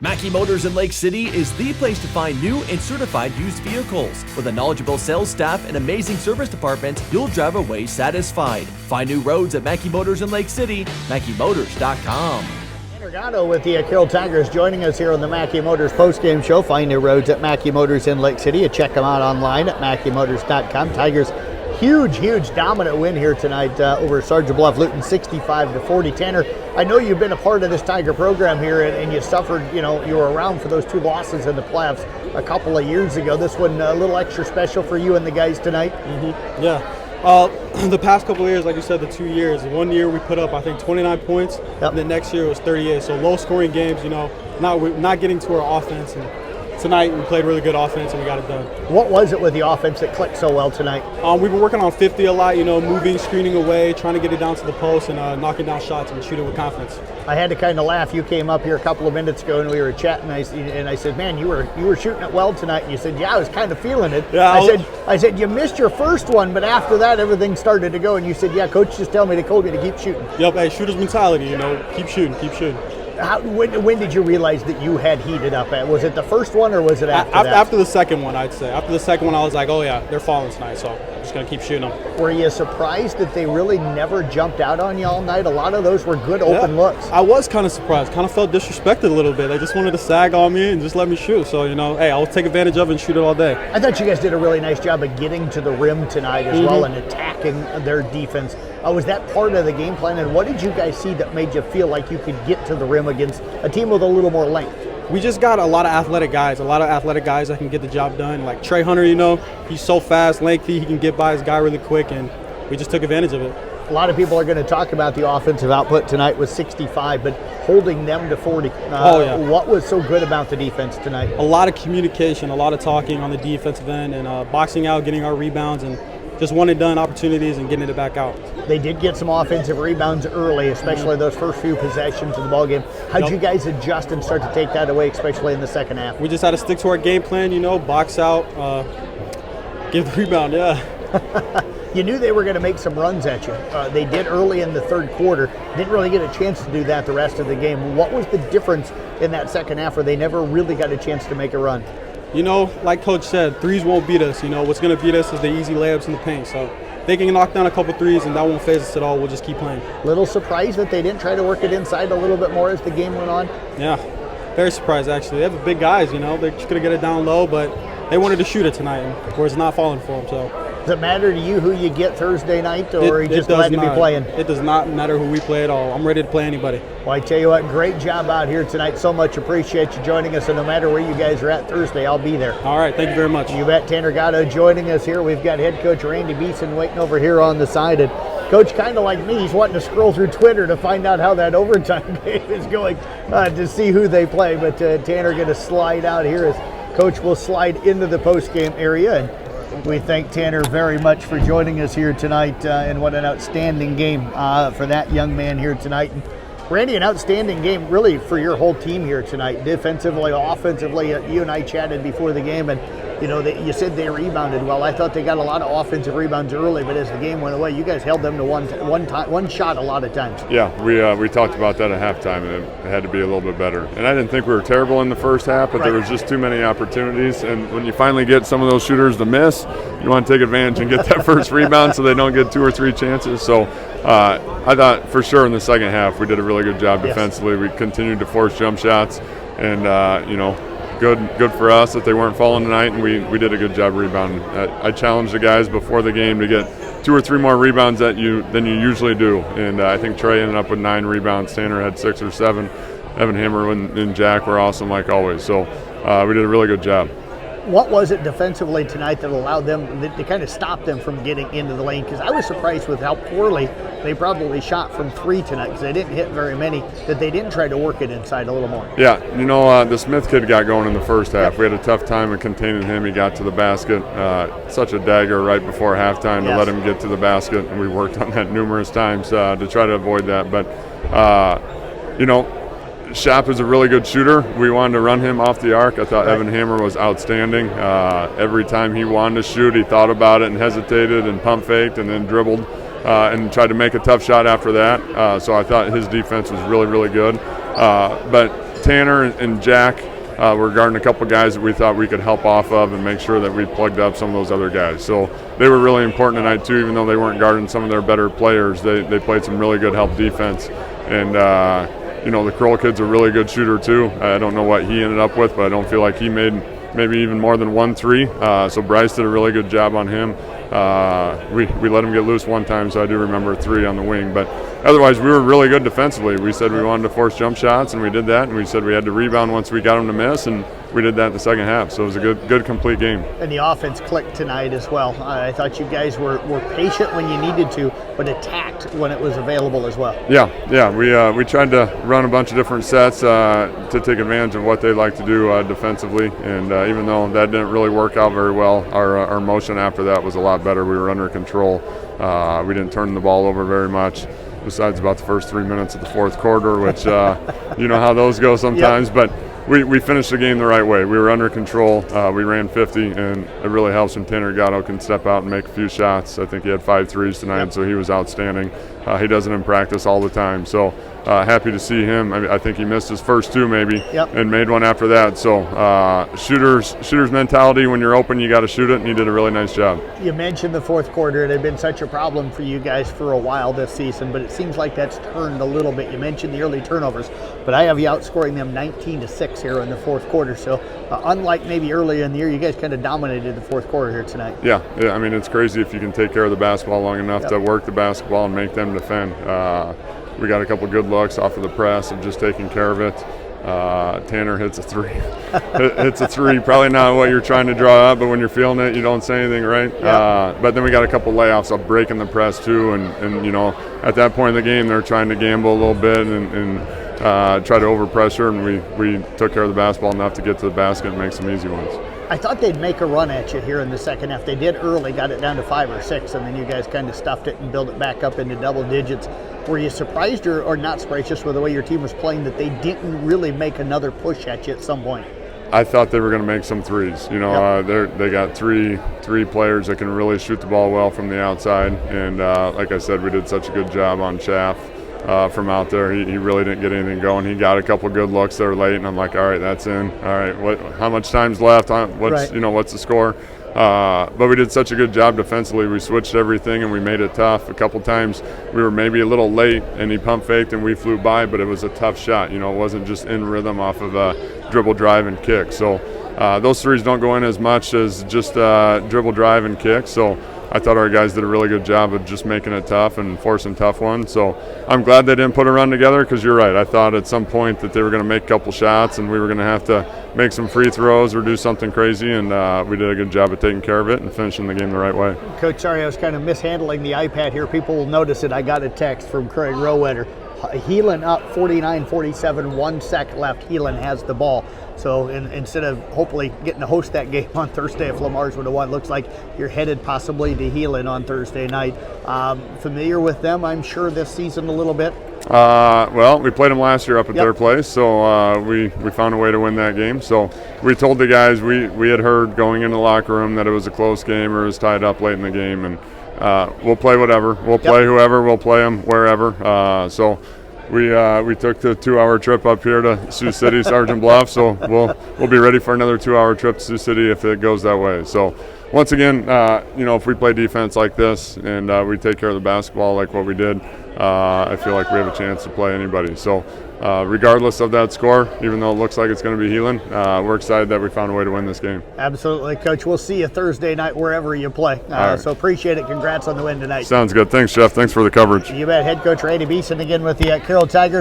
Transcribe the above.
Mackey Motors in Lake City is the place to find new and certified used vehicles. With a knowledgeable sales staff and amazing service department, you'll drive away satisfied. Find new roads at Mackey Motors in Lake City, MackeyMotors.com. Gotto with the Carroll Tigers joining us here on the Mackey Motors postgame show. Find new roads at Mackey Motors in Lake City. You check them out online at MackeyMotors.com. Tigers, huge dominant win here tonight over Sergeant Bluff Luton, 65-40. Tanner, I know you've been a part of this Tiger program here, and you suffered, you were around for those two losses in the playoffs a couple of years ago. This one a little extra special for you and the guys tonight. Mm-hmm. Yeah. The past couple of years, like you said, the 2 years. 1 year we put up, I think, 29 points. Yep. And the next year it was 38. So low-scoring games, not getting to our offense. And tonight we played really good offense and we got it done. What was it with the offense that clicked so well tonight? We've been working on 50 a lot, moving, screening away, trying to get it down to the post and knocking down shots and shooting with confidence. I had to kind of laugh. You came up here a couple of minutes ago and we were chatting, and I said, man, you were shooting it well tonight. And you said, yeah, I was kind of feeling it. Yeah, I said, you missed your first one, but after that, everything started to go. And you said, yeah, coach just told me to keep shooting. Yep, hey, shooter's mentality, keep shooting. When did you realize that you had heated up? Was it the first one or was it after that? After the second one, I'd say. After the second one, I was like, oh yeah, they're falling tonight, so I'm just going to keep shooting them. Were you surprised that they really never jumped out on you all night? A lot of those were good open looks. I was kind of surprised. Kind of felt disrespected a little bit. They just wanted to sag on me and just let me shoot. So, hey, I'll take advantage of it and shoot it all day. I thought you guys did a really nice job of getting to the rim tonight as well and attacking their defense. Was that part of the game plan? And what did you guys see that made you feel like you could get to the rim against a team with a little more length? We just got a lot of athletic guys that can get the job done. Like Trey Hunter, he's so fast, lengthy, he can get by his guy really quick, and we just took advantage of it. A lot of people are going to talk about the offensive output tonight with 65, but holding them to 40. What was so good about the defense tonight? A lot of communication, a lot of talking on the defensive end, and boxing out, getting our rebounds, and just one and done opportunities and getting it back out. They did get some offensive rebounds early, especially those first few possessions of the ballgame. How'd you guys adjust and start to take that away, especially in the second half? We just had to stick to our game plan, box out, give the rebound, You knew they were going to make some runs at you. They did early in the third quarter. Didn't really get a chance to do that the rest of the game. What was the difference in that second half where they never really got a chance to make a run? Like Coach said, threes won't beat us. What's going to beat us is the easy layups in the paint. So they can knock down a couple threes, and that won't phase us at all. We'll just keep playing. Little surprised that they didn't try to work it inside a little bit more as the game went on? Yeah, very surprised, actually. They have big guys, They're just going to get it down low, but they wanted to shoot it tonight, where it's not falling for them. So. Does it matter to you who you get Thursday night, or are you just glad to be playing? It does not matter who we play at all. I'm ready to play anybody. Well, I tell you what, great job out here tonight. So much appreciate you joining us, and no matter where you guys are at Thursday, I'll be there. All right, thank you very much. You bet. Tanner Gotto joining us here. We've got head coach Randy Bissen waiting over here on the side. And Coach, kind of like me, he's wanting to scroll through Twitter to find out how that overtime game is going to see who they play. But Tanner going to slide out here as Coach will slide into the post-game area. And we thank Tanner very much for joining us here tonight, and what an outstanding game for that young man here tonight. And Randy, an outstanding game really for your whole team here tonight, defensively, offensively. You and I chatted before the game, and you said they rebounded well. I thought they got a lot of offensive rebounds early, but as the game went away, you guys held them to one shot a lot of times. Yeah, we talked about that at halftime, and it had to be a little bit better. And I didn't think we were terrible in the first half, but there was just too many opportunities. And when you finally get some of those shooters to miss, you want to take advantage and get that first rebound so they don't get 2 or 3 chances. So I thought for sure in the second half we did a really good job defensively. We continued to force jump shots, and good for us that they weren't falling tonight, and we did a good job rebounding. I challenged the guys before the game to get 2 or 3 more rebounds than you usually do, and I think Trey ended up with 9 rebounds. Tanner had 6 or 7. Evan Hammer and Jack were awesome like always. So we did a really good job. What was it defensively tonight that allowed them, to kind of stop them from getting into the lane? Because I was surprised with how poorly they probably shot from 3 tonight, because they didn't hit very many, that they didn't try to work it inside a little more. Yeah, the Smith kid got going in the first half. We had a tough time in containing him. He got to the basket. Such a dagger right before halftime to let him get to the basket, and we worked on that numerous times to try to avoid that. But, Shap is a really good shooter. We wanted to run him off the arc. I thought Evan Hammer was outstanding. Every time he wanted to shoot, he thought about it and hesitated and pump faked and then dribbled and tried to make a tough shot after that. So I thought his defense was really, really good. But Tanner and Jack were guarding a couple guys that we thought we could help off of and make sure that we plugged up some of those other guys. So they were really important tonight too, even though they weren't guarding some of their better players. They played some really good help defense. And the Carroll kid's a really good shooter too. I don't know what he ended up with, but I don't feel like he made maybe even more than 1 3. So Bryce did a really good job on him. We let him get loose one time, so I do remember 3 on the wing. But otherwise, we were really good defensively. We said we wanted to force jump shots, and we did that. And we said we had to rebound once we got them to miss, and we did that in the second half. So it was a good complete game. And the offense clicked tonight as well. I thought you guys were patient when you needed to, but attacked when it was available as well. Yeah. We tried to run a bunch of different sets to take advantage of what they like to do defensively. And even though that didn't really work out very well, our motion after that was a lot better. We were under control. We didn't turn the ball over very much, besides about the first 3 minutes of the fourth quarter, which you know how those go sometimes. Yep. But we finished the game the right way. We were under control. We ran 50, and it really helps when Tanner Gotto can step out and make a few shots. I think he had 5 threes tonight, yep. So he was outstanding. He does it in practice all the time. So happy to see him. I think he missed his first 2 maybe, yep. And made one after that. So shooter's mentality, when you're open, you got to shoot it, and he did a really nice job. You mentioned the fourth quarter. It had been such a problem for you guys for a while this season, but it seems like that's turned a little bit. You mentioned the early turnovers, but I have you outscoring them 19-6 here in the fourth quarter. So unlike maybe earlier in the year, you guys kind of dominated the fourth quarter here tonight. Yeah. I mean, it's crazy if you can take care of the basketball long enough, yep. To work the basketball and make them defend. We got a couple good looks off of the press of just taking care of it. Tanner hits a 3. Hits a 3. Probably not what you're trying to draw up, but when you're feeling it, you don't say anything, right? Yeah. But then we got a couple layups of breaking the press too, and at that point in the game, they're trying to gamble a little bit and try to overpressure, and we took care of the basketball enough to get to the basket and make some easy ones. I thought they'd make a run at you here in the second half. They did early, got it down to 5 or 6, and then you guys kind of stuffed it and built it back up into double digits. Were you surprised or not surprised just with the way your team was playing that they didn't really make another push at you at some point? I thought they were going to make some threes. Yep. They got three players that can really shoot the ball well from the outside, and like I said, we did such a good job on Chaff. From out there, he really didn't get anything going. He got a couple good looks there late, and I'm like, all right, that's in. All right, how much time's left? What's the score? But we did such a good job defensively. We switched everything and we made it tough. A couple times we were maybe a little late, and he pump faked and we flew by, but it was a tough shot. It wasn't just in rhythm off of a dribble, drive, and kick. So those threes don't go in as much as just dribble, drive, and kick. So I thought our guys did a really good job of just making it tough and forcing tough ones. So I'm glad they didn't put a run together, because you're right. I thought at some point that they were going to make a couple shots and we were going to have to make some free throws or do something crazy, and we did a good job of taking care of it and finishing the game the right way. Coach, sorry I was kind of mishandling the iPad here. People will notice it. I got a text from Craig Rowetter. Heelan up 49-47, 1 sec left. Heelan has the ball. So instead of hopefully getting to host that game on Thursday if Lamar's would have won, looks like you're headed possibly to Heelan on Thursday night. Familiar with them, I'm sure, this season a little bit? Well, we played them last year up at their place, so we found a way to win that game. So we told the guys, we had heard going in the locker room that it was a close game or it was tied up late in the game, and we'll play whatever. We'll play whoever. We'll play them wherever. So we took the 2-hour trip up here to Sioux City, Sergeant Bluff. So we'll be ready for another 2-hour trip to Sioux City if it goes that way. So once again, if we play defense like this and we take care of the basketball like what we did, I feel like we have a chance to play anybody. So regardless of that score, even though it looks like it's going to be Heelan, we're excited that we found a way to win this game. Absolutely, Coach. We'll see you Thursday night wherever you play. Right. So appreciate it. Congrats on the win tonight. Sounds good. Thanks, Jeff. Thanks for the coverage. You bet. Head coach Randy Bissen again with the Carroll Tigers.